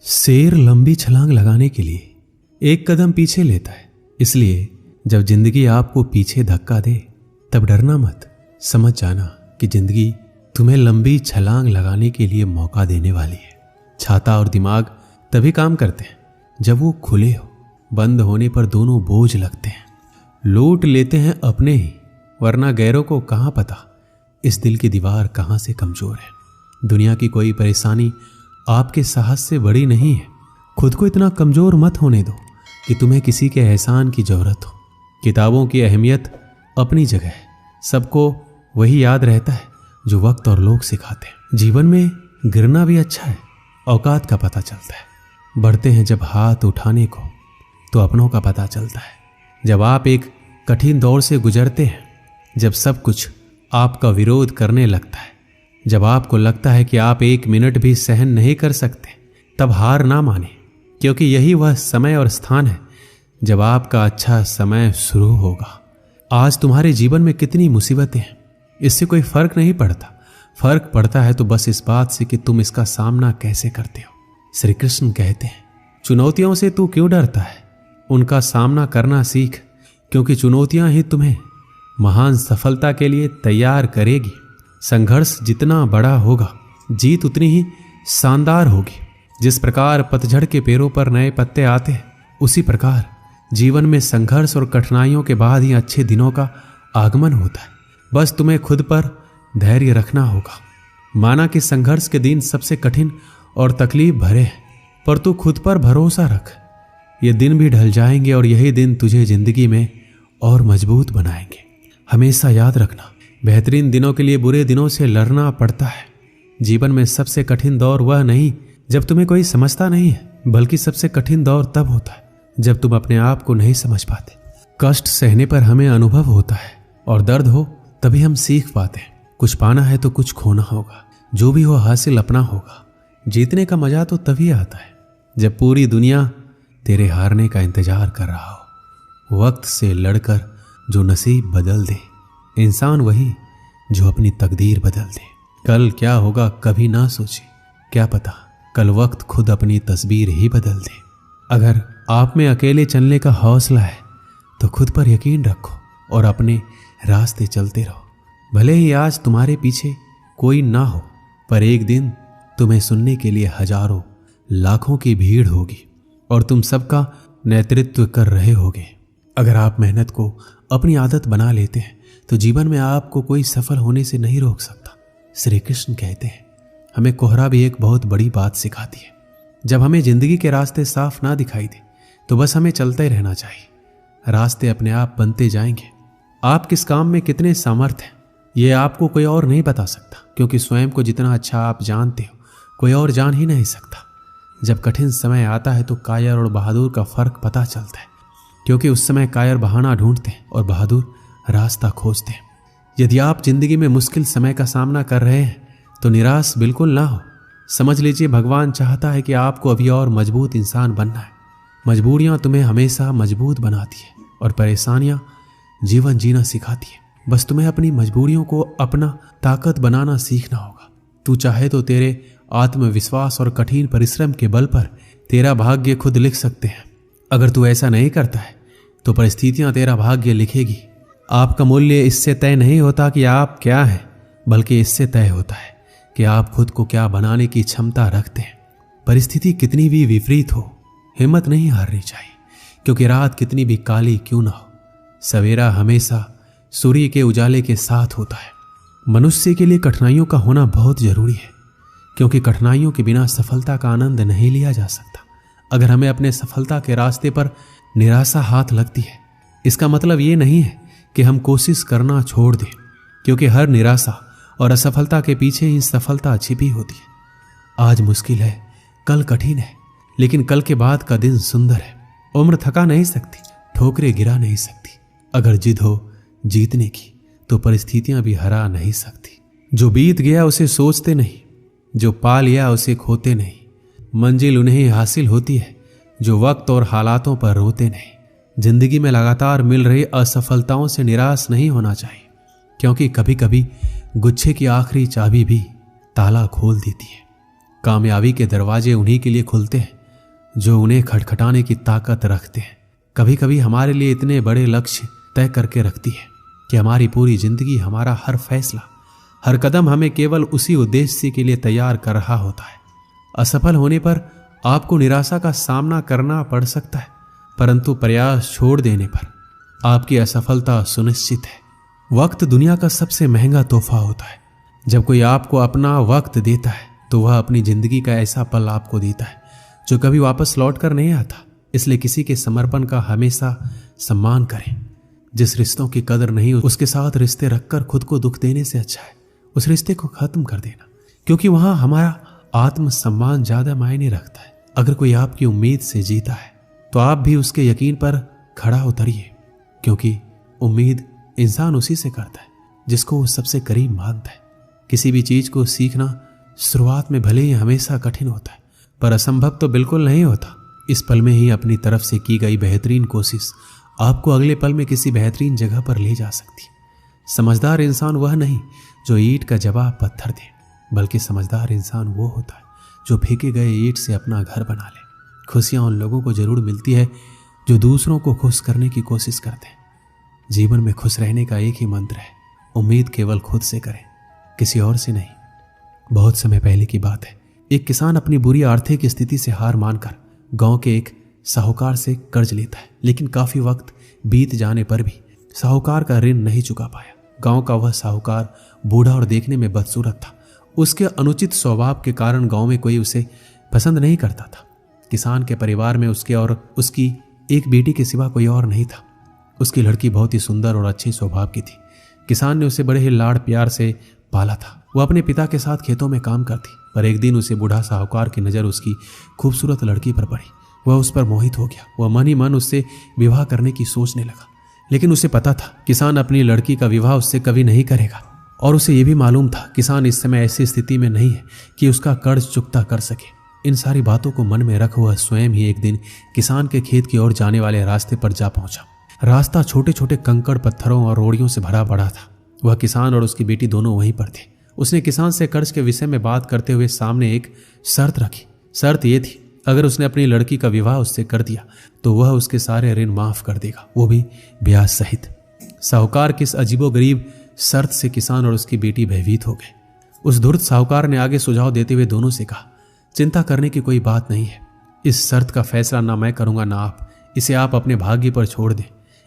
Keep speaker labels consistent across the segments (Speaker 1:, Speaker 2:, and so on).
Speaker 1: शेर लंबी छलांग लगाने के लिए एक कदम पीछे लेता है। इसलिए जब जिंदगी आपको पीछे धक्का दे तब डरना मत। समझ जाना कि जिंदगी तुम्हें लंबी छलांग लगाने के लिए मौका देने वाली है। छाता और दिमाग तभी काम करते हैं जब वो खुले हो। बंद होने पर दोनों बोझ लगते हैं। लूट लेते हैं अपने ही, वरना गैरों को कहां पता इस दिल की दीवार कहां से कमजोर है। दुनिया की कोई परेशानी आपके साहस से बड़ी नहीं है। खुद को इतना कमजोर मत होने दो कि तुम्हें किसी के एहसान की जरूरत हो। किताबों की अहमियत अपनी जगह है। सबको वही याद रहता है जो वक्त और लोग सिखाते हैं। जीवन में गिरना भी अच्छा है, औकात का पता चलता है। बढ़ते हैं जब हाथ उठाने को तो अपनों का पता चलता है। जब आप एक कठिन दौर से गुजरते हैं, जब सब कुछ आपका विरोध करने लगता है, जब आपको लगता है कि आप एक मिनट भी सहन नहीं कर सकते, तब हार ना माने, क्योंकि यही वह समय और स्थान है जब आपका अच्छा समय शुरू होगा। आज तुम्हारे जीवन में कितनी मुसीबतें हैं, इससे कोई फर्क नहीं पड़ता। फर्क पड़ता है तो बस इस बात से कि तुम इसका सामना कैसे करते हो। श्री कृष्ण कहते हैं, चुनौतियों से तू क्यों डरता है, उनका सामना करना सीख, क्योंकि चुनौतियां ही तुम्हें महान सफलता के लिए तैयार करेगी। संघर्ष जितना बड़ा होगा, जीत उतनी ही शानदार होगी। जिस प्रकार पतझड़ के पेड़ों पर नए पत्ते आते हैं, उसी प्रकार जीवन में संघर्ष और कठिनाइयों के बाद ही अच्छे दिनों का आगमन होता है। बस तुम्हें खुद पर धैर्य रखना होगा। माना कि संघर्ष के दिन सबसे कठिन और तकलीफ भरे हैं, पर तू खुद पर भरोसा रख। ये दिन भी ढल जाएंगे और यही दिन तुझे जिंदगी में और मजबूत बनाएंगे। हमेशा याद रखना, बेहतरीन दिनों के लिए बुरे दिनों से लड़ना पड़ता है। जीवन में सबसे कठिन दौर वह नहीं जब तुम्हें कोई समझता नहीं है, बल्कि सबसे कठिन दौर तब होता है जब तुम अपने आप को नहीं समझ पाते। कष्ट सहने पर हमें अनुभव होता है और दर्द हो तभी हम सीख पाते हैं। कुछ पाना है तो कुछ खोना होगा। जो भी हो हासिल अपना होगा। जीतने का मजा तो तभी आता है जब पूरी दुनिया तेरे हारने का इंतजार कर रहा हो। वक्त से लड़कर जो नसीब बदल दे, इंसान वही जो अपनी तकदीर बदल दे। कल क्या होगा कभी ना सोचे, क्या पता कल वक्त खुद अपनी तस्वीर ही बदल दे। अगर आप में अकेले चलने का हौसला है तो खुद पर यकीन रखो और अपने रास्ते चलते रहो। भले ही आज तुम्हारे पीछे कोई ना हो, पर एक दिन तुम्हें सुनने के लिए हजारों लाखों की भीड़ होगी और तुम सबका नेतृत्व कर रहे होगे। अगर आप मेहनत को अपनी आदत बना लेते हैं तो जीवन में आपको कोई सफल होने से नहीं रोक सकता। श्री कृष्ण कहते हैं, हमें कोहरा भी एक बहुत बड़ी बात सिखाती है। जब हमें जिंदगी के रास्ते साफ ना दिखाई दे तो बस हमें चलते रहना चाहिए। रास्ते अपने आप बनते जाएंगे। आप किस काम में कितने सामर्थ हैं ये आपको कोई और नहीं बता सकता, क्योंकि स्वयं को जितना अच्छा आप जानते हो कोई और जान ही नहीं सकता। जब कठिन समय आता है तो कायर और बहादुर का फर्क पता चलता है, क्योंकि उस समय कायर बहाना ढूंढते हैं और बहादुर रास्ता खोजते हैं। यदि आप जिंदगी में मुश्किल समय का सामना कर रहे हैं तो निराश बिल्कुल ना हो। समझ लीजिए, भगवान चाहता है कि आपको अभी और मजबूत इंसान बनना है। मजबूरियां तुम्हें हमेशा मजबूत बनाती है और परेशानियां जीवन जीना सिखाती है। बस तुम्हें अपनी मजबूरियों को अपना ताकत बनाना सीखना होगा। तू चाहे तो तेरे आत्मविश्वास और कठिन परिश्रम के बल पर तेरा भाग्य खुद लिख सकते हैं। अगर तू ऐसा नहीं करता है तो परिस्थितियां तेरा भाग्य लिखेगी। आपका मूल्य इससे तय नहीं होता कि आप क्या हैं, बल्कि इससे तय होता है कि आप खुद को क्या बनाने की क्षमता रखते हैं। परिस्थिति कितनी भी विपरीत हो, हिम्मत नहीं हारनी चाहिए, क्योंकि रात कितनी भी काली क्यों ना हो, सवेरा हमेशा सूर्य के उजाले के साथ होता है। मनुष्य के लिए कठिनाइयों का होना बहुत जरूरी है, क्योंकि कठिनाइयों के बिना सफलता का आनंद नहीं लिया जा सकता। अगर हमें अपने सफलता के रास्ते पर निराशा हाथ लगती है, इसका मतलब ये नहीं है कि हम कोशिश करना छोड़ दें, क्योंकि हर निराशा और असफलता के पीछे ही सफलता छिपी होती है। आज मुश्किल है, कल कठिन है, लेकिन कल के बाद का दिन सुंदर है। उम्र थका नहीं सकती, ठोकरें गिरा नहीं सकती। अगर जिद हो जीतने की तो परिस्थितियां भी हरा नहीं सकती। जो बीत गया उसे सोचते नहीं, जो पा लिया उसे खोते नहीं। मंजिल उन्हें हासिल होती है जो वक्त और हालातों पर रोते नहीं। जिंदगी में लगातार मिल रही असफलताओं से निराश नहीं होना चाहिए, क्योंकि कभी कभी गुच्छे की आखिरी चाबी भी ताला खोल देती है। कामयाबी के दरवाजे उन्हीं के लिए खुलते हैं जो उन्हें खटखटाने की ताकत रखते हैं। कभी कभी हमारे लिए इतने बड़े लक्ष्य तय करके रखती है कि हमारी पूरी जिंदगी, हमारा हर फैसला, हर कदम हमें केवल उसी उद्देश्य के लिए तैयार कर रहा होता है। असफल होने पर आपको निराशा का सामना करना पड़ सकता है, परंतु प्रयास छोड़ देने पर आपकी असफलता सुनिश्चित है। वक्त दुनिया का सबसे महंगा तोहफा होता है। जब कोई आपको अपना वक्त देता है तो वह अपनी जिंदगी का ऐसा पल आपको देता है जो कभी वापस लौट कर नहीं आता। इसलिए किसी के समर्पण का हमेशा सम्मान करें। जिस रिश्तों की कदर नहीं उसके साथ रिश्ते रखकर खुद को दुख देने से अच्छा है उस रिश्ते को खत्म कर देना, क्योंकि वहां हमारा आत्मसम्मान ज्यादा मायने रखता है। अगर कोई आपकी उम्मीद से जीता है तो आप भी उसके यकीन पर खड़ा उतरिए, क्योंकि उम्मीद इंसान उसी से करता है जिसको वो सबसे करीब मानता है। किसी भी चीज को सीखना शुरुआत में भले ही हमेशा कठिन होता है, पर असंभव तो बिल्कुल नहीं होता। इस पल में ही अपनी तरफ से की गई बेहतरीन कोशिश आपको अगले पल में किसी बेहतरीन जगह पर ले जा सकती है। समझदार इंसान वह नहीं जो ईंट का जवाब पत्थर दे, बल्कि समझदार इंसान वो होता है जो फेंके गए ईंट से अपना घर बना ले। खुशियां उन लोगों को जरूर मिलती है जो दूसरों को खुश करने की कोशिश करते हैं। जीवन में खुश रहने का एक ही मंत्र है, उम्मीद केवल खुद से करें, किसी और से नहीं। बहुत समय पहले की बात है, एक किसान अपनी बुरी आर्थिक स्थिति से हार मानकर गांव के एक साहूकार से कर्ज लेता है, लेकिन काफी वक्त बीत जाने पर भी साहूकार का ऋण नहीं चुका पाया। गांव का वह साहूकार बूढ़ा और देखने में बदसूरत था। उसके अनुचित स्वभाव के कारण गांव में कोई उसे पसंद नहीं करता था। किसान के परिवार में उसके और उसकी एक बेटी के सिवा कोई और नहीं था। उसकी लड़की बहुत ही सुंदर और अच्छे स्वभाव की थी। किसान ने उसे बड़े ही लाड़ प्यार से पाला था। वह अपने पिता के साथ खेतों में काम करती, पर एक दिन उसे बूढ़ा साहूकार की नज़र उसकी खूबसूरत लड़की पर पड़ी। वह उस पर मोहित हो गया। वह मन ही मन उससे विवाह करने की सोचने लगा, लेकिन उसे पता था किसान अपनी लड़की का विवाह उससे कभी नहीं करेगा, और उसे यह भी मालूम था किसान इस समय ऐसी स्थिति में नहीं है कि उसका कर्ज चुकता कर सके। इन सारी बातों को मन में रख वह स्वयं ही एक दिन किसान के खेत की ओर जाने वाले रास्ते पर जा पहुंचा। रास्ता छोटे छोटे कंकड़, पत्थरों और रोड़ियों से भरा पड़ा था। वह किसान और उसकी बेटी दोनों वहीं पर थे। उसने किसान से कर्ज के विषय में बात करते हुए सामने एक शर्त रखी। शर्त यह थी, अगर उसने अपनी लड़की का विवाह उससे कर दिया तो वह उसके सारे ऋण माफ कर देगा, वो भी ब्याज सहित। साहूकार की इस अजीबोगरीब शर्त से किसान और उसकी बेटी भयभीत हो गए। उस धूर्त साहूकार ने आगे सुझाव देते हुए दोनों से कहा, चिंता करने की कोई बात नहीं है। इस शर्त का फैसला ना मैं करूंगा ना आप। इसे आप अपने भाग्य पर छोड़ दें।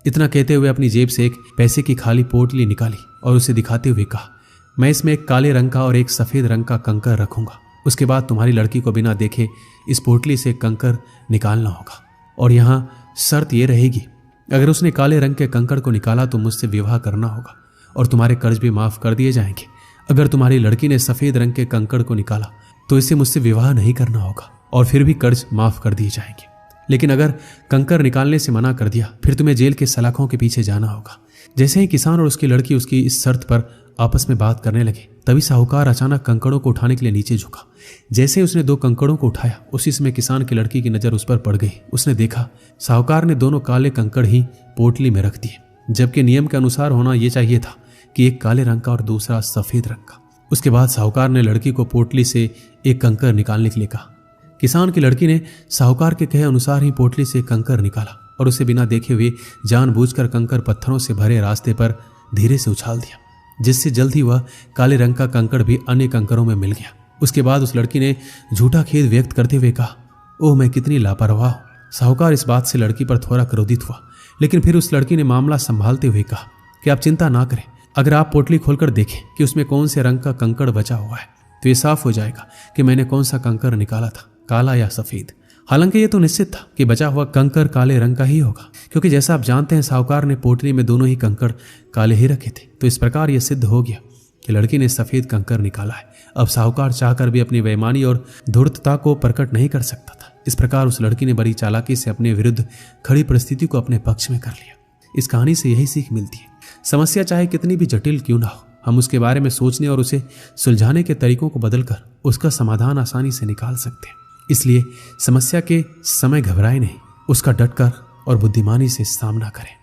Speaker 1: इतना कहते हुए अपनी जेब से एक पैसे की खाली पोटली निकाली और उसे दिखाते हुए कहा, मैं इसमें एक काले रंग का और एक सफेद रंग का कंकर रखूंगा। उसके बाद तुम्हारी लड़की को बिना देखे इस पोटली से कंकर निकालना होगा, और यहाँ शर्त यह रहेगी, अगर उसने काले रंग के कंकर को निकाला तो मुझसे विवाह करना होगा और तुम्हारे कर्ज भी माफ कर दिए जाएंगे। अगर तुम्हारी लड़की ने सफेद रंग के कंकर को निकाला तो इसे मुझसे विवाह नहीं करना होगा और फिर भी कर्ज माफ कर दिए जाएंगे। लेकिन अगर कंकर निकालने से मना कर दिया फिर तुम्हें जेल के सलाखों के पीछे जाना होगा। जैसे ही किसान और उसकी लड़की उसकी इस शर्त पर आपस में बात करने लगे, तभी साहूकार अचानक कंकड़ों को उठाने के लिए नीचे झुका। जैसे ही उसने 2 कंकड़ों को उठाया, उसी समय किसान की लड़की की नजर उस पर पड़ गई। उसने देखा साहूकार ने दोनों काले कंकड़ ही पोटली में रख दिए, जबकि नियम के अनुसार होना यह चाहिए था कि एक काले रंग का और दूसरा सफेद रंग का। उसके बाद साहूकार ने लड़की को पोटली से एक कंकर निकालने के लिए कहा। किसान की लड़की ने साहूकार के कहे अनुसार ही पोटली से कंकर निकाला और उसे बिना देखे हुए जानबूझकर कंकर पत्थरों से भरे रास्ते पर धीरे से उछाल दिया, जिससे जल्द ही वह काले रंग का कंकड़ भी अन्य कंकरों में मिल गया। उसके बाद उस लड़की ने झूठा खेद व्यक्त करते हुए कहा, ओह मैं कितनी लापरवाह हूं। साहूकार इस बात से लड़की पर थोड़ा क्रोधित हुआ, लेकिन फिर उस लड़की ने मामला संभालते हुए कहा कि आप चिंता ना करें। अगर आप पोटली खोलकर देखें कि उसमें कौन से रंग का कंकड़ बचा हुआ है तो ये साफ हो जाएगा कि मैंने कौन सा कंकड़ निकाला था, काला या सफेद। हालांकि ये तो निश्चित था कि बचा हुआ कंकड़ काले रंग का ही होगा, क्योंकि जैसा आप जानते हैं साहूकार ने पोटली में दोनों ही कंकड़ काले ही रखे थे। तो इस प्रकार यह सिद्ध हो गया कि लड़की ने सफेद कंकड़ निकाला है। अब साहूकार चाहकर भी अपनी बेईमानी और धूर्तता को प्रकट नहीं कर सकता था। इस प्रकार उस लड़की ने बड़ी चालाकी से अपने विरुद्ध खड़ी परिस्थिति को अपने पक्ष में कर लिया। इस कहानी से यही सीख मिलती है, समस्या चाहे कितनी भी जटिल क्यों ना हो, हम उसके बारे में सोचने और उसे सुलझाने के तरीकों को बदलकर उसका समाधान आसानी से निकाल सकते हैं। इसलिए समस्या के समय घबराए नहीं, उसका डटकर और बुद्धिमानी से सामना करें।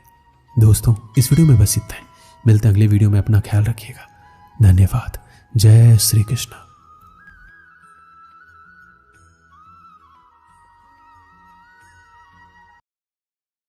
Speaker 1: दोस्तों, इस वीडियो में बस इतना है। मिलते हैं अगले वीडियो में। अपना ख्याल रखिएगा। धन्यवाद। जय श्री कृष्ण।